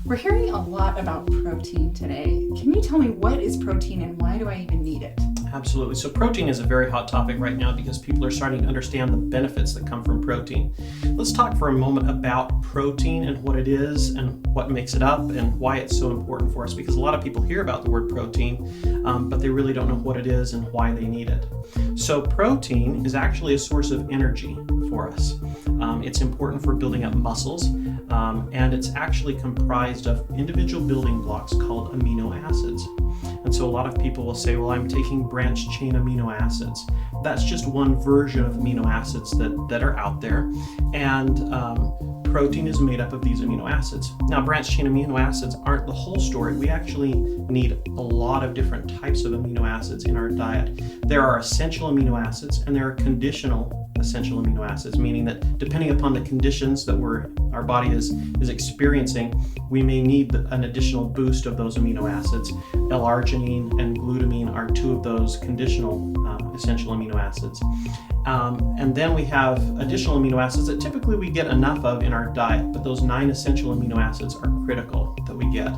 We're hearing a lot about protein today. Can you tell me what is protein and why do I even need it? Absolutely. So protein is a very hot topic right now because people are starting to understand the benefits that come from protein. Let's talk for a moment about protein and what it is and what makes it up and why it's so important for us, because a lot of people hear about the word protein, but they really don't know what it is and why they need it. So protein is actually a source of energy for us. It's important for building up muscles, and it's actually comprised of individual building blocks called amino acids. And so a lot of people will say, well, I'm taking branched chain amino acids. That's just one version of amino acids that are out there. And protein is made up of these amino acids. Now, branched chain amino acids aren't the whole story. We actually need a lot of different types of amino acids in our diet. There are essential amino acids and there are conditional essential amino acids, meaning that depending upon the conditions that our body is experiencing, we may need an additional boost of those amino acids. L-arginine and glutamine are two of those conditional essential amino acids. And then we have additional amino acids that typically we get enough of in our diet, but those 9 essential amino acids are critical that we get.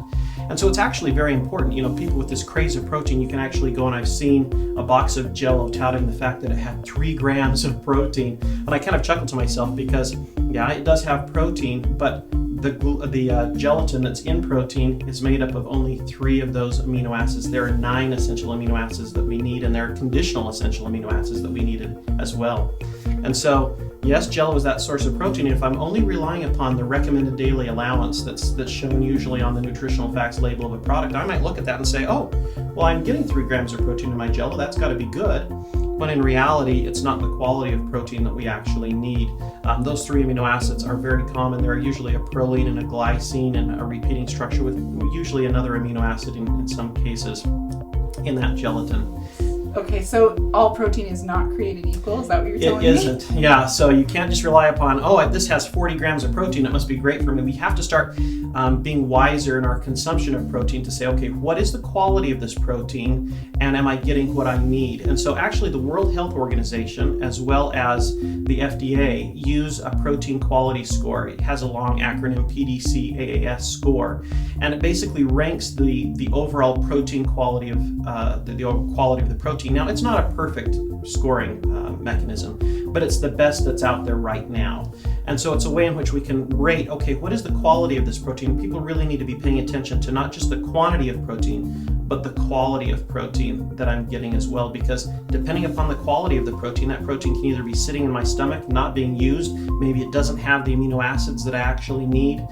And so it's actually very important. You know, people with this craze of protein, you can actually go, and I've seen a box of Jell-O touting the fact that it had 3 grams of protein. And I kind of chuckled to myself because, yeah, it does have protein, but the gelatin that's in protein is made up of only 3 of those amino acids. There are 9 essential amino acids that we need, and there are conditional essential amino acids that we needed as well. And so, yes, Jell-O is that source of protein. And if I'm only relying upon the recommended daily allowance that's shown usually on the nutritional facts label of a product, I might look at that and say, oh, well, I'm getting 3 grams of protein in my Jell-O. That's got to be good. When in reality, it's not the quality of protein that we actually need. Those 3 amino acids are very common. There are usually a proline and a glycine and a repeating structure with usually another amino acid in some cases in that gelatin. Okay, so all protein is not created equal? Is that what you're telling me? It isn't, yeah. So you can't just rely upon, oh, this has 40 grams of protein, it must be great for me. We have to start being wiser in our consumption of protein to say, okay, what is the quality of this protein and am I getting what I need? And so actually the World Health Organization as well as the FDA use a protein quality score. It has a long acronym, PDCAAS score, and it basically ranks the overall protein quality of the overall quality of the protein. Now, it's not a perfect scoring mechanism, but it's the best that's out there right now. And so it's a way in which we can rate, okay, what is the quality of this protein? People really need to be paying attention to not just the quantity of protein, but the quality of protein that I'm getting as well, because depending upon the quality of the protein, that protein can either be sitting in my stomach, not being used, maybe it doesn't have the amino acids that I actually need,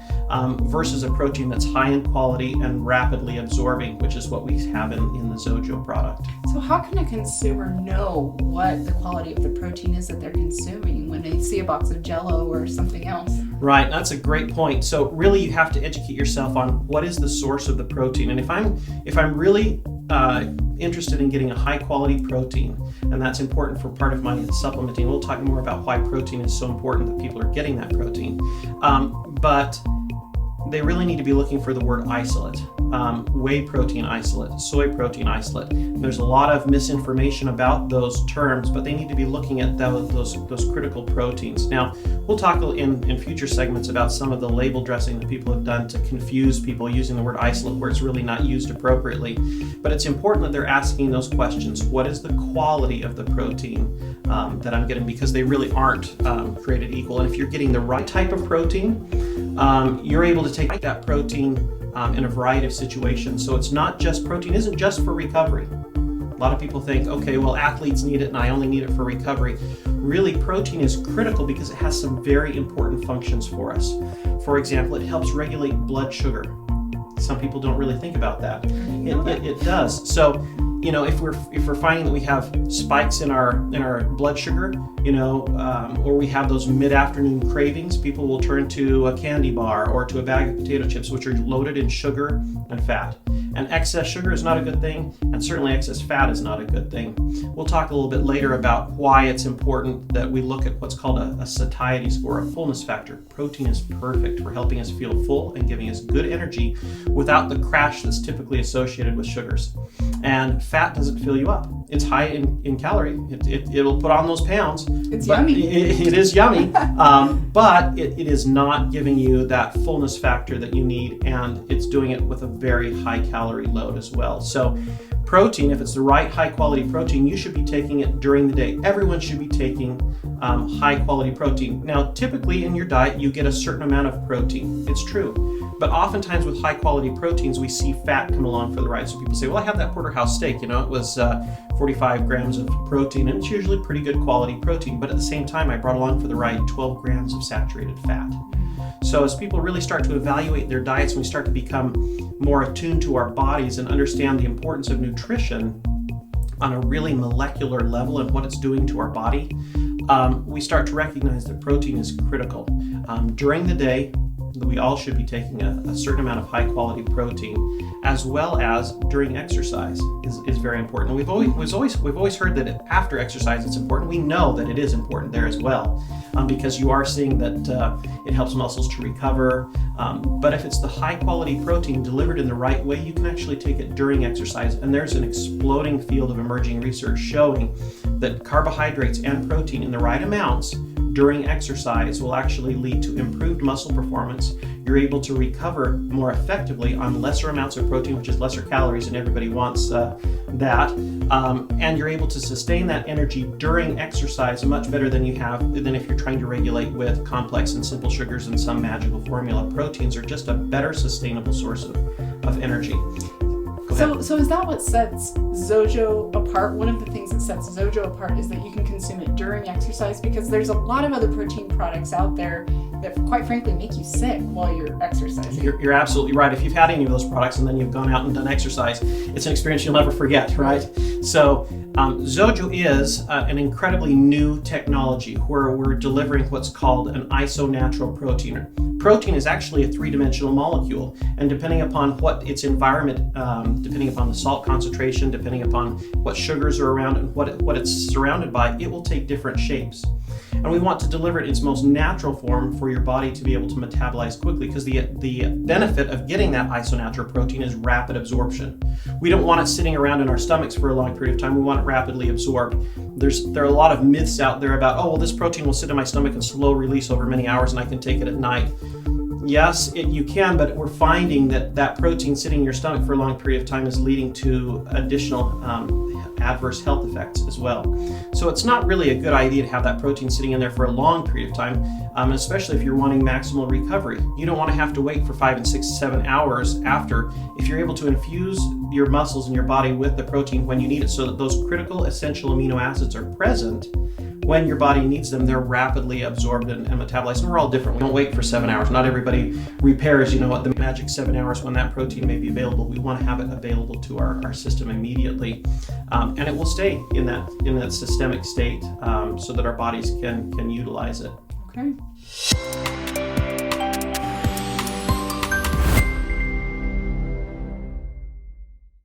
versus a protein that's high in quality and rapidly absorbing, which is what we have in the XOJO product. So how can a consumer know what the quality of the protein is that they're consuming when they see a box of Jell-O or something else? Right, that's a great point. So really you have to educate yourself on what is the source of the protein. And if I'm really interested in getting a high quality protein, and that's important for part of my supplementing, we'll talk more about why protein is so important that people are getting that protein. But they really need to be looking for the word isolate, whey protein isolate, soy protein isolate. There's a lot of misinformation about those terms, but they need to be looking at those critical proteins. Now, we'll talk in future segments about some of the label dressing that people have done to confuse people using the word isolate where it's really not used appropriately. But it's important that they're asking those questions. What is the quality of the protein that I'm getting? Because they really aren't created equal. And if you're getting the right type of protein, you're able to take that protein in a variety of situations. So it's not just, protein isn't just for recovery. A lot of people think, okay, well, athletes need it and I only need it for recovery. Really, protein is critical because it has some very important functions for us. For example, it helps regulate blood sugar. Some people don't really think about that. It does. So, you know, if we're finding that we have spikes in our blood sugar, you know, or we have those mid-afternoon cravings, people will turn to a candy bar or to a bag of potato chips, which are loaded in sugar and fat. And excess sugar is not a good thing, and certainly excess fat is not a good thing. We'll talk a little bit later about why it's important that we look at what's called a satiety score, a fullness factor. Protein is perfect for helping us feel full and giving us good energy without the crash that's typically associated with sugars. And fat doesn't fill you up. It's high in calorie. It'll put on those pounds. It's yummy. It is yummy, but it is not giving you that fullness factor that you need, and it's doing it with a very high calorie load as well. So protein, if it's the right high quality protein, you should be taking it during the day. Everyone should be taking high quality protein. Now, typically in your diet, you get a certain amount of protein. It's true. But oftentimes with high quality proteins, we see fat come along for the ride. So people say, well, I had that porterhouse steak, it was 45 grams of protein, and it's usually pretty good quality protein. But at the same time, I brought along for the ride 12 grams of saturated fat. So as people really start to evaluate their diets, and we start to become more attuned to our bodies and understand the importance of nutrition on a really molecular level and what it's doing to our body, we start to recognize that protein is critical. During the day, we all should be taking a certain amount of high quality protein, as well as during exercise is very important. We've always heard that after exercise it's important. We know that it is important there as well, because you are seeing that it helps muscles to recover. But if it's the high quality protein delivered in the right way, you can actually take it during exercise. And there's an exploding field of emerging research showing that carbohydrates and protein in the right amounts during exercise will actually lead to improved muscle performance. You're able to recover more effectively on lesser amounts of protein, which is lesser calories, and everybody wants that. And you're able to sustain that energy during exercise much better than if you're trying to regulate with complex and simple sugars and some magical formula. Proteins are just a better sustainable source of energy. So is that what sets XOJO apart? One of the things that sets XOJO apart is that you can consume it during exercise, because there's a lot of other protein products out there that quite frankly make you sick while you're exercising. You're absolutely right. If you've had any of those products and then you've gone out and done exercise, it's an experience you'll never forget, right? So XOJO is an incredibly new technology where we're delivering what's called an isonatural protein. Protein is actually a three-dimensional molecule, and depending upon what its environment, depending upon the salt concentration, depending upon what sugars are around and what it's surrounded by, it will take different shapes. And we want to deliver it in its most natural form for your body to be able to metabolize quickly, because the benefit of getting that isonatural protein is rapid absorption. We don't want it sitting around in our stomachs for a long period of time. We want it rapidly absorbed. There are a lot of myths out there about, this protein will sit in my stomach and slow release over many hours and I can take it at night. Yes, you can, but we're finding that protein sitting in your stomach for a long period of time is leading to additional adverse health effects as well. So it's not really a good idea to have that protein sitting in there for a long period of time, especially if you're wanting maximal recovery. You don't want to have to wait for 5 and 6, 7 hours after. If you're able to infuse your muscles and your body with the protein when you need it, so that those critical essential amino acids are present when your body needs them, they're rapidly absorbed and metabolized. And we're all different. We don't wait for 7 hours. Not everybody repairs, the magic 7 hours when that protein may be available. We want to have it available to our system immediately. And it will stay in that systemic state so that our bodies can utilize it. Okay.